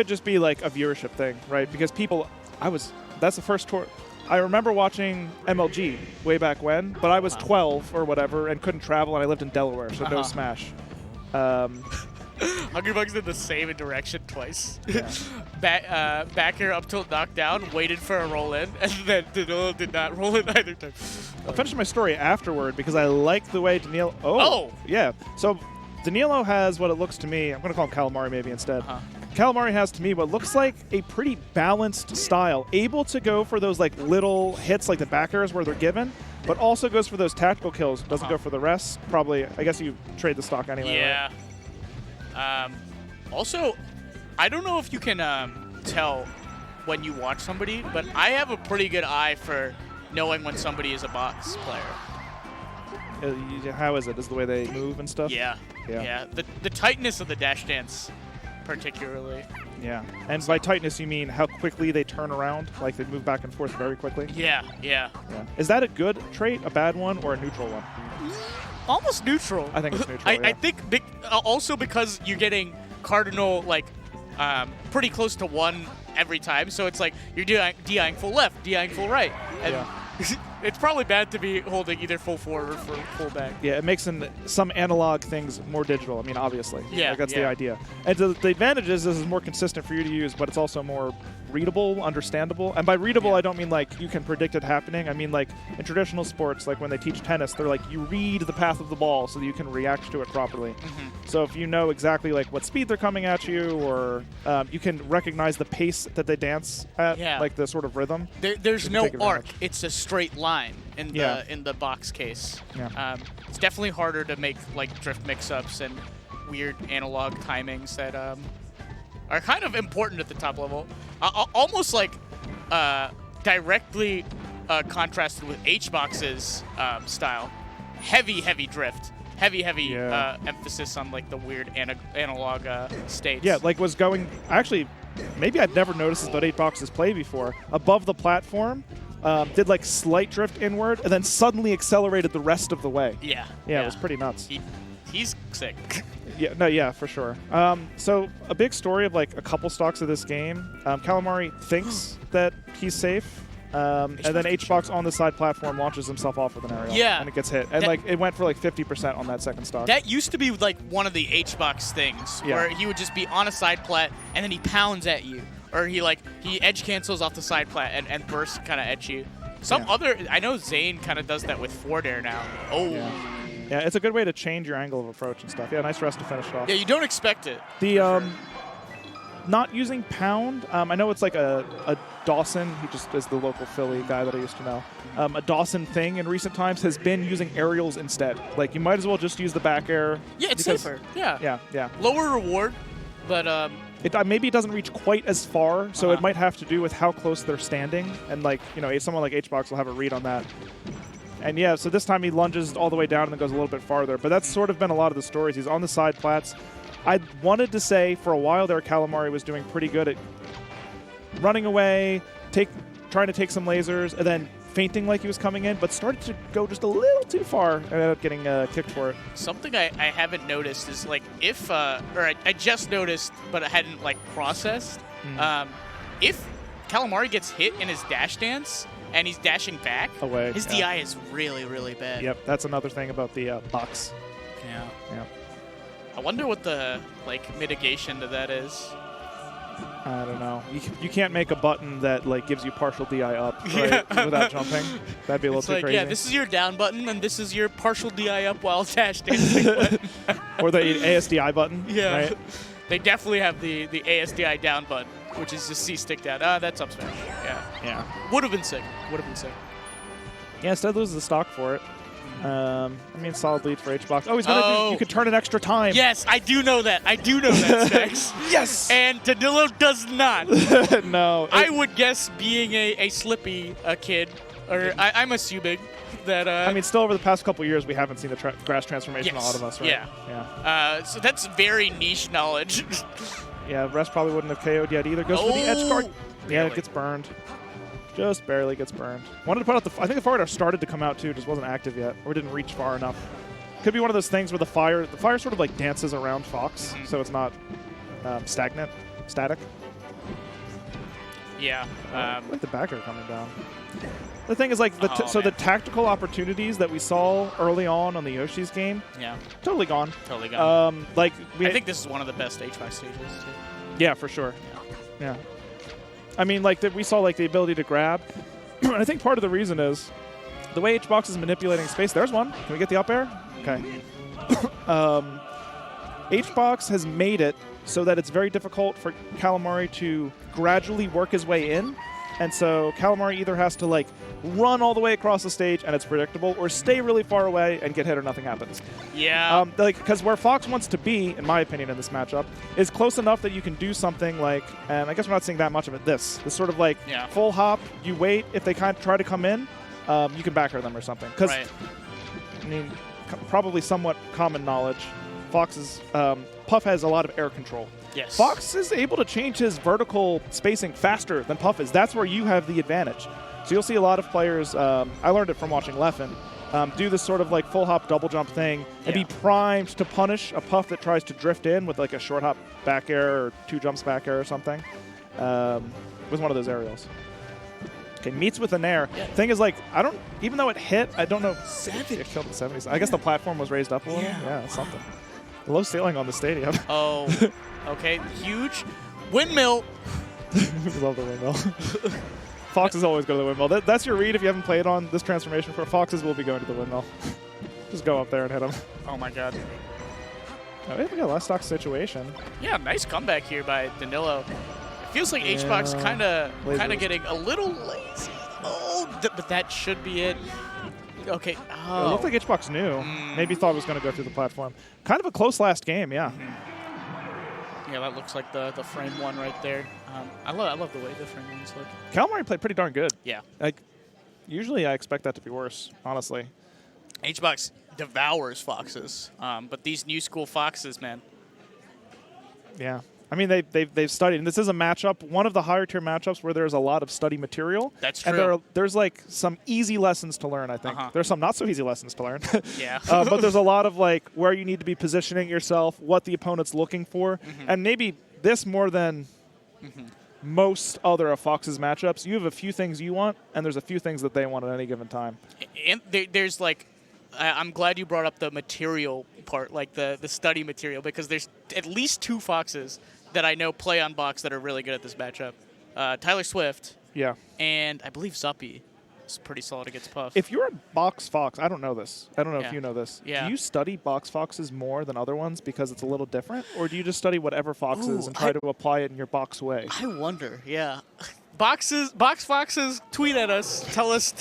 could just be like a viewership thing, right? Because people, that's the first tour. I remember watching MLG way back when, but I was 12 or whatever and couldn't travel, and I lived in Delaware, so no Smash. Hungrybox did the same direction twice. Yeah. Back here up till knockdown, waited for a roll in, and then Danilo did not roll in either time. I'll finish my story afterward because I like the way Danilo. Oh! Yeah. So Danilo has what it looks to me. I'm going to call him calamari maybe instead. Calamari has to me what looks like a pretty balanced style, able to go for those like little hits like the back airs where they're given, but also goes for those tactical kills. Doesn't go for the rest. Probably, I guess you trade the stock anyway. Yeah. Right? Also, I don't know if you can tell when you watch somebody, but I have a pretty good eye for knowing when somebody is a box player. How is it? Is the way they move and stuff? Yeah. Yeah. The tightness of the dash dance, particularly. Yeah. And by tightness, you mean how quickly they turn around? Like they move back and forth very quickly? Yeah. Is that a good trait, a bad one, or a neutral one? Almost neutral. I think it's neutral, I think also because you're getting cardinal, like, pretty close to 1 every time, so it's like you're DIing full left, DIing full right. And it's probably bad to be holding either full forward or full back. Yeah, it makes some analog things more digital. I mean, obviously. Yeah. Like, that's the idea. And the advantage is this is more consistent for you to use, but it's also more readable, understandable. And by readable, I don't mean like you can predict it happening. I mean like in traditional sports, like when they teach tennis, they're like you read the path of the ball so that you can react to it properly. So if you know exactly like what speed they're coming at you, or you can recognize the pace that they dance at, like the sort of rhythm. There's no arc. It's a straight line in the box case. It's definitely harder to make like drift mix-ups and weird analog timings that are kind of important at the top level. Almost like directly contrasted with HBox's style. Heavy drift. Heavy emphasis on like the weird analog states. Yeah, like was going, actually, maybe I've never noticed this about 8box's play before. Above the platform, did like slight drift inward, and then suddenly accelerated the rest of the way. Yeah. It was pretty nuts. He's sick. Yeah, for sure. So a big story of like a couple stocks of this game. Calamari thinks that he's safe, and then HBox on the side platform launches himself off with an aerial. Yeah. And it gets hit. And like it went for like 50% on that second stock. That used to be like one of the HBox things, where he would just be on a side plat and then he pounds at you. Or he edge cancels off the side plat and bursts kind of at you. I know Zane kind of does that with forward air now. Yeah, it's a good way to change your angle of approach and stuff. Yeah, nice rest to finish it off. Yeah, you don't expect it. The not using pound, I know it's like a Dawson, he just is the local Philly guy that I used to know. A Dawson thing in recent times has been using aerials instead. Like, you might as well just use the back air. Yeah, it's safer. Yeah. Lower reward, but... maybe it doesn't reach quite as far, so it might have to do with how close they're standing. And, like, you know, someone like HBox will have a read on that. And yeah, so this time he lunges all the way down and then goes a little bit farther. But that's sort of been a lot of the stories. He's on the side plats. I wanted to say for a while there, Calamari was doing pretty good at running away, trying to take some lasers, and then feinting like he was coming in, but started to go just a little too far and ended up getting kicked for it. Something I haven't noticed is like if, I just noticed, but I hadn't like processed, if Calamari gets hit in his dash dance, and he's dashing back, away, his DI is really, really bad. Yep, that's another thing about the box. Yeah. I wonder what the mitigation to that is. I don't know. You can't make a button that gives you partial DI up without jumping. That'd be a little too crazy. Yeah, this is your down button, and this is your partial DI up while dash dancing. Or the ASDI button. Yeah. Right? They definitely have the ASDI down button, which is just C stick down. That's up smash. Yeah. Would have been sick. Yeah, instead loses the stock for it. I mean, solid lead for HBox. Oh, he's gonna do. You could turn an extra time. Yes, I do know that. Stacks. Yes. And Danilo does not. No. I would guess being a Slippy kid, or I'm assuming that. I mean, still over the past couple years, we haven't seen the grass transformation on a lot of us, right? Yeah. So that's very niche knowledge. Yeah, Rest probably wouldn't have KO'd yet either. Goes for the edge guard. Yeah, it gets burned. Just barely gets burned. Wanted to put out I think the forward air started to come out too, just wasn't active yet, or didn't reach far enough. Could be one of those things where the fire sort of dances around Fox, so it's not static. Yeah. Like the backer coming down. The thing is, like, the tactical opportunities that we saw early on the Yoshi's game, totally gone. Totally gone. Like, I think this is one of the best HBox stages, too. Yeah, for sure. Yeah. I mean, like, we saw, like, the ability to grab. I think part of the reason is the way HBox is manipulating space. There's one. Can we get the up air? Okay. HBox has made it so that it's very difficult for Calamari to gradually work his way in. And so Calamari either has to, like, run all the way across the stage and it's predictable, or stay really far away and get hit or nothing happens. Yeah. Like, because where Fox wants to be, in my opinion, in this matchup, is close enough that you can do something like, and I guess we're not seeing that much of it, this sort of like full hop, you wait, if they kind of try to come in, you can backer them or something. Because, I mean, probably somewhat common knowledge, Fox's Puff has a lot of air control. Yes. Fox is able to change his vertical spacing faster than Puff is. That's where you have the advantage. So you'll see a lot of players, I learned it from watching Leffen, do this sort of like full hop double jump thing and be primed to punish a Puff that tries to drift in with like a short hop back air or 2 jumps back air or something with one of those aerials. Okay, meets with an air. Thing is, like, even though it hit, I don't know. It killed the 70s. I guess the platform was raised up a little. Yeah, something. The low ceiling on the stadium. Oh, okay. Huge windmill. We love the windmill. Foxes always go to the windmill. That's your read if you haven't played on this transformation before. Foxes will be going to the windmill. Just go up there and hit them. Oh my god. Oh, we got a last stock situation. Yeah, nice comeback here by Danilo. It feels like HBox kind of getting a little lazy. Oh, but that should be it. Okay. Oh. It looked like HBox knew. Maybe thought it was going to go through the platform. Kind of a close last game, yeah. Yeah, that looks like the frame one right there. I love the way the frame ones look. Calamari played pretty darn good. Yeah. Like, usually I expect that to be worse, honestly. HBox devours Foxes, but these new school Foxes, man. Yeah. I mean, they've studied, and this is a matchup, one of the higher tier matchups where there's a lot of study material. That's true. And there's like some easy lessons to learn, I think. There's some not so easy lessons to learn. Yeah. But there's a lot of like where you need to be positioning yourself, what the opponent's looking for, and maybe this more than most other of Fox's matchups. You have a few things you want, and there's a few things that they want at any given time. And there's like, I'm glad you brought up the material part, like the study material, because there's at least 2 Foxes that I know play on box that are really good at this matchup. Tyler Swift. Yeah. And I believe Zuppy is pretty solid against Puff. If you're a box Fox, I don't know this. I don't know if you know this. Yeah. Do you study box Foxes more than other ones because it's a little different? Or do you just study whatever Fox is and try to apply it in your box way? I wonder, yeah. Box Foxes, tweet at us. Tell us